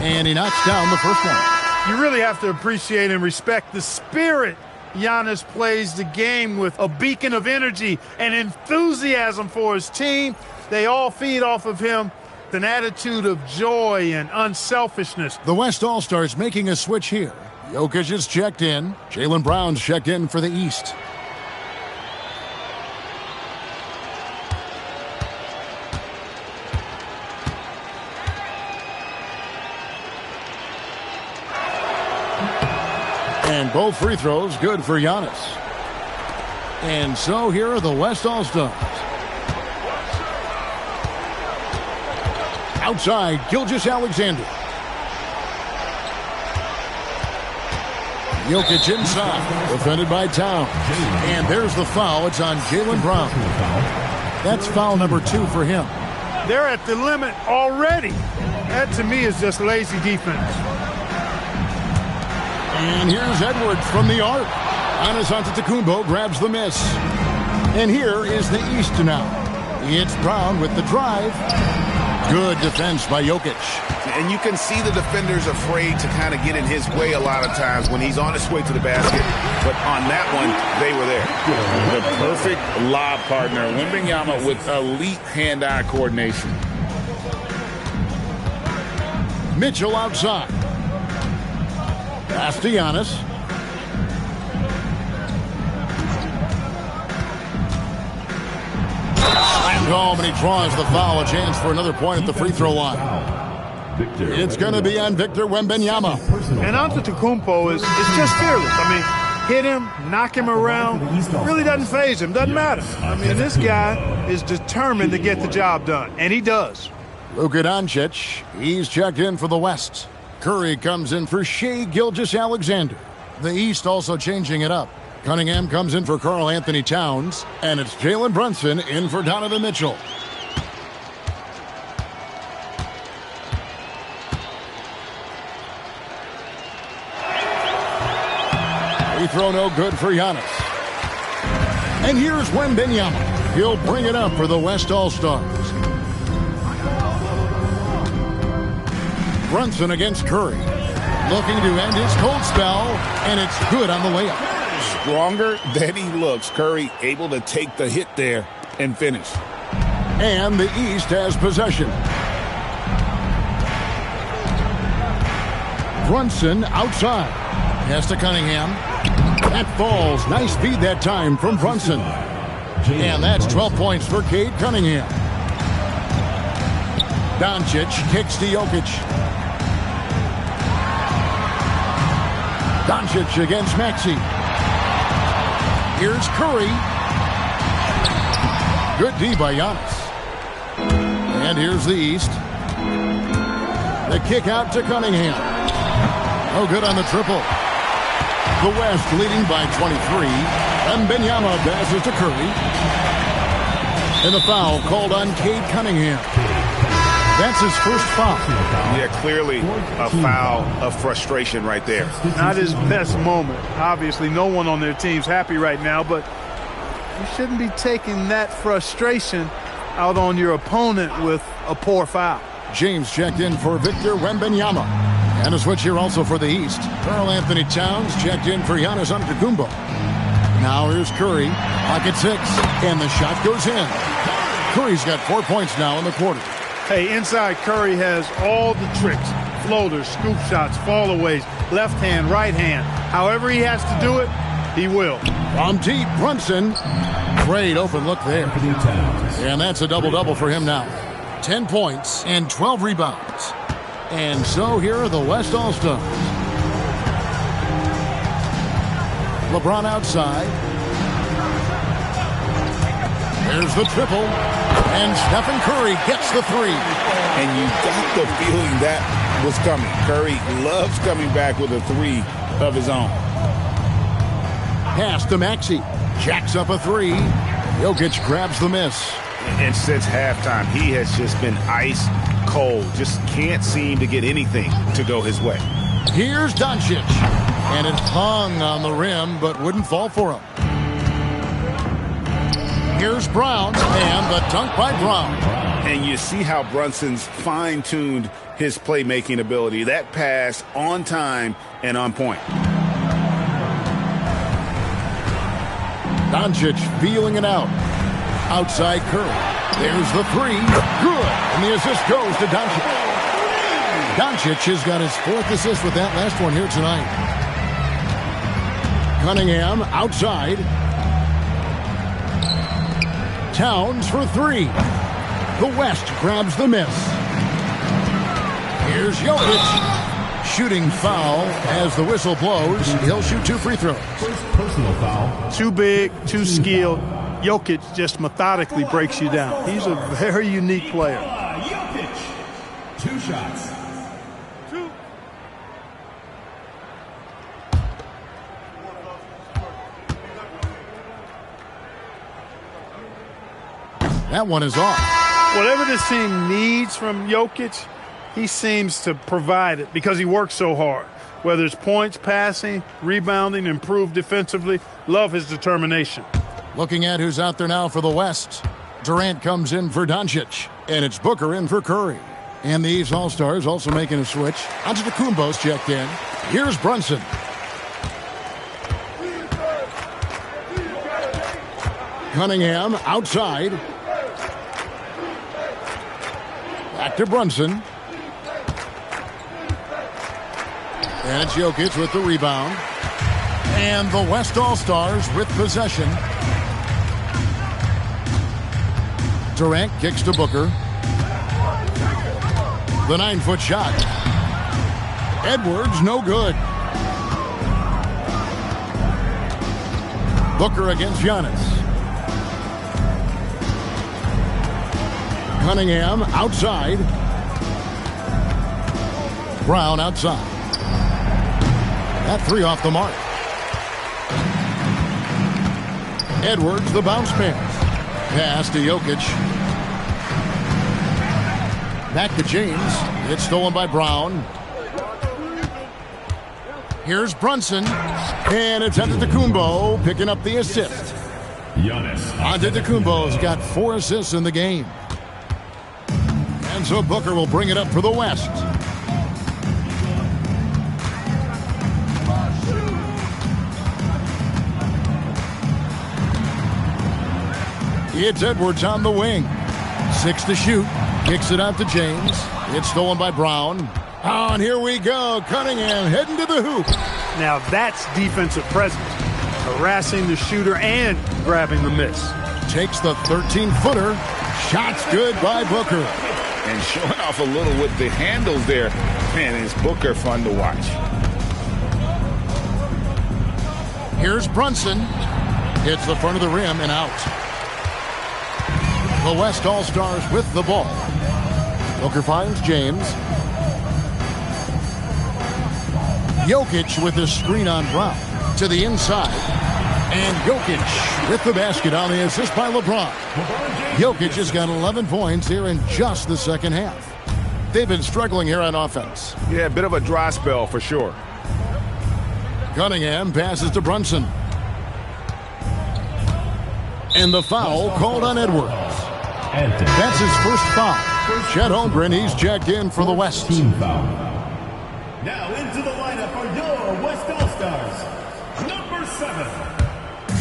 And he knocks down the first one. You really have to appreciate and respect the spirit Giannis plays the game with a beacon of energy and enthusiasm for his team. They all feed off of him with an attitude of joy and unselfishness. The West All-Stars making a switch here. Jokic is checked in. Jaylen Brown's checked in for the East. And both free throws good for Giannis. And so here are the West All-Stars. Outside, Gilgeous-Alexander. Jokic inside, defended by Towns. And there's the foul. It's on Jaylen Brown. That's foul number 2 for him. They're at the limit already. That, to me, is just lazy defense. And here's Edwards from the arc. Giannis Antetokounmpo grabs the miss. And here is the East now. It's Brown with the drive. Good defense by Jokic. And you can see the defenders afraid to kind of get in his way a lot of times when he's on his way to the basket. But on that one, they were there. The perfect lob partner. Wembanyama with elite hand-eye coordination. Mitchell outside. Pass to Giannis. Slammed home, and he draws the foul. A chance for another point at the free throw line. It's going to be on Victor Wembanyama. And Antetokounmpo is just fearless. I mean, hit him, knock him around. Really doesn't faze him. Doesn't matter. I mean, this guy is determined to get the job done, and he does. Luka Doncic, he's checked in for the West. Curry comes in for Shai Gilgeous-Alexander. The East also changing it up. Cunningham comes in for Karl Anthony Towns, and it's Jalen Brunson in for Donovan Mitchell. Free throw no good for Giannis. And here's Wembanyama. He'll bring it up for the West All-Stars. Brunson against Curry. Looking to end his cold spell, and it's good on the layup. Stronger than he looks. Curry able to take the hit there and finish. And the East has possession. Brunson outside. Pass to Cunningham. That falls. Nice feed that time from Brunson. And that's 12 points for Cade Cunningham. Doncic kicks to Jokic. Doncic against Maxey. Here's Curry. Good D by Giannis. And here's the East. The kick out to Cunningham. Oh, good on the triple. The West leading by 23. Wembanyama passes to Curry. And the foul called on Cade Cunningham. That's his first foul. Yeah, clearly a foul of frustration right there. Not his best moment. Obviously, no one on their team's happy right now, but you shouldn't be taking that frustration out on your opponent with a poor foul. James checked in for Victor Wembanyama. And a switch here also for the East. Karl Anthony Towns checked in for Giannis Antetokounmpo. Now here's Curry. Pocket 6. And the shot goes in. Curry's got 4 points now in the quarter. Hey, inside Curry has all the tricks. Floaters, scoop shots, fallaways, left hand, right hand. However he has to do it, he will. From deep, Brunson. Great open look there. And that's a double-double for him now. 10 points and 12 rebounds. And so here are the West All-Stars. LeBron outside. There's the triple. And Stephen Curry gets the 3. And you got the feeling that was coming. Curry loves coming back with a 3 of his own. Pass to Maxey. Jacks up a 3. Jokic grabs the miss. And since halftime, he has just been ice cold. Just can't seem to get anything to go his way. Here's Doncic. And it hung on the rim, but wouldn't fall for him. Here's Brown, and the dunk by Brown. And you see how Brunson's fine-tuned his playmaking ability. That pass on time and on point. Doncic feeling it out. Outside Curry. There's the three. Good. And the assist goes to Doncic. Doncic has got his 4th assist with that last one here tonight. Cunningham outside. Towns for three. The West grabs the miss. Here's Jokic. Shooting foul as the whistle blows. He'll shoot 2 free throws. First personal foul. Too big, too skilled. Jokic just methodically breaks you down. He's a very unique player. Jokic. 2 shots. That one is off. Whatever this team needs from Jokic, he seems to provide it because he works so hard. Whether it's points, passing, rebounding, improved defensively, love his determination. Looking at who's out there now for the West. Durant comes in for Doncic, and it's Booker in for Curry. And the East All-Stars also making a switch. Antetokounmpo's checked in. Here's Brunson. Cunningham outside. Back to Brunson. And it's Jokic with the rebound. And the West All-Stars with possession. Durant kicks to Booker. The 9-foot shot. Edwards, no good. Booker against Giannis. Cunningham outside. Brown outside. That 3 off the mark. Edwards, the bounce pass. Pass to Jokic. Back to James. It's stolen by Brown. Here's Brunson. And it's Antetokounmpo picking up the assist. Giannis. Antetokounmpo's got 4 assists in the game. And so Booker will bring it up for the West. It's Edwards on the wing. 6 to shoot. Kicks it out to James. It's stolen by Brown. Oh, and here we go. Cunningham heading to the hoop. Now that's defensive presence. Harassing the shooter and grabbing the miss. Takes the 13-footer. Shot's good by Booker. And showing off a little with the handles there. Man, is Booker fun to watch. Here's Brunson. Hits the front of the rim and out. The West All-Stars with the ball. Booker finds James. Jokic with the screen on Brown. To the inside. And Jokic with the basket on the assist by LeBron. Jokic has got 11 points here in just the second half. They've been struggling here on offense. Yeah, a bit of a dry spell for sure. Cunningham passes to Brunson. And the foul called on Edwards. That's his first foul. Chet Holmgren, he's checked in for the West. Team foul. Now into the lineup are your West All-Stars. Number 7,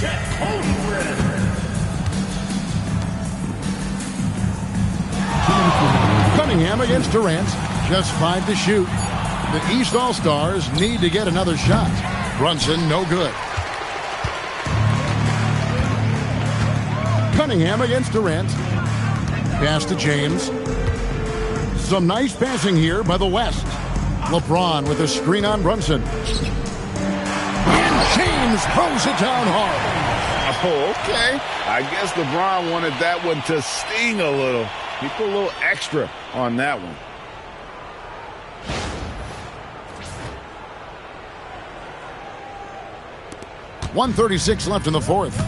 Chet Holmgren. Cunningham against Durant. Just 5 to shoot. The East All-Stars need to get another shot. Brunson, no good. Cunningham against Durant. Pass to James. Some nice passing here by the West. LeBron with a screen on Brunson. And James throws it down hard. Oh, okay. I guess LeBron wanted that one to sting a little. He put a little extra on that one. .136 left in the fourth.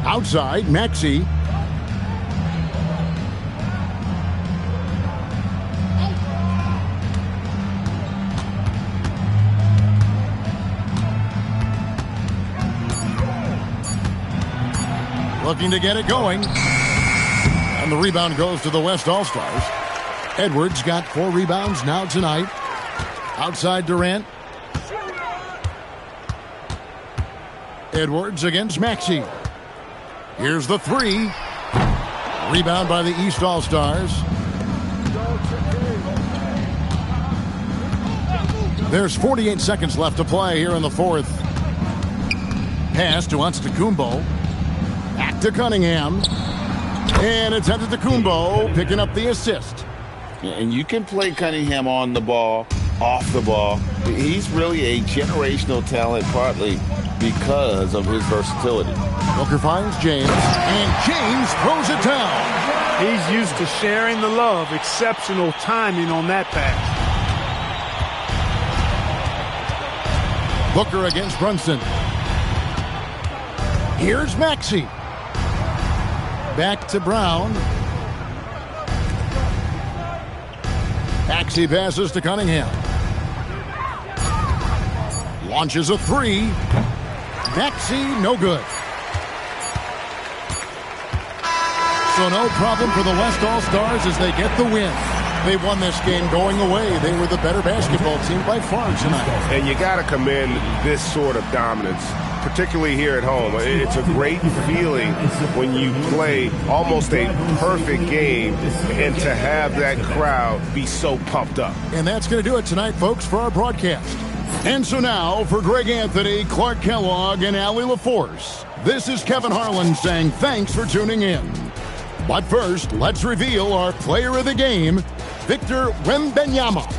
Outside, Maxey. Looking to get it going. And the rebound goes to the West All-Stars. Edwards got 4 rebounds now tonight. Outside Durant. Edwards against Maxey. Here's the three. Rebound by the East All-Stars. There's 48 seconds left to play here in the fourth. Pass to Antetokounmpo. Back to Cunningham. And it's Antetokounmpo picking up the assist. And you can play Cunningham on the ball, off the ball. He's really a generational talent, partly because of his versatility. Booker finds James, and James throws it down. He's used to sharing the love. Exceptional timing on that pass. Booker against Brunson. Here's Maxey. Back to Brown. Maxey passes to Cunningham. Launches a three. Maxey, no good. So no problem for the West All-Stars as they get the win. They won this game going away. They were the better basketball team by far tonight. And you got to commend this sort of dominance, particularly here at home. It's a great feeling when you play almost a perfect game and to have that crowd be so pumped up. And that's going to do it tonight, folks, for our broadcast. And so now, for Greg Anthony, Clark Kellogg, and Allie LaForce, this is Kevin Harlan saying thanks for tuning in. But first, let's reveal our player of the game, Victor Wembanyama.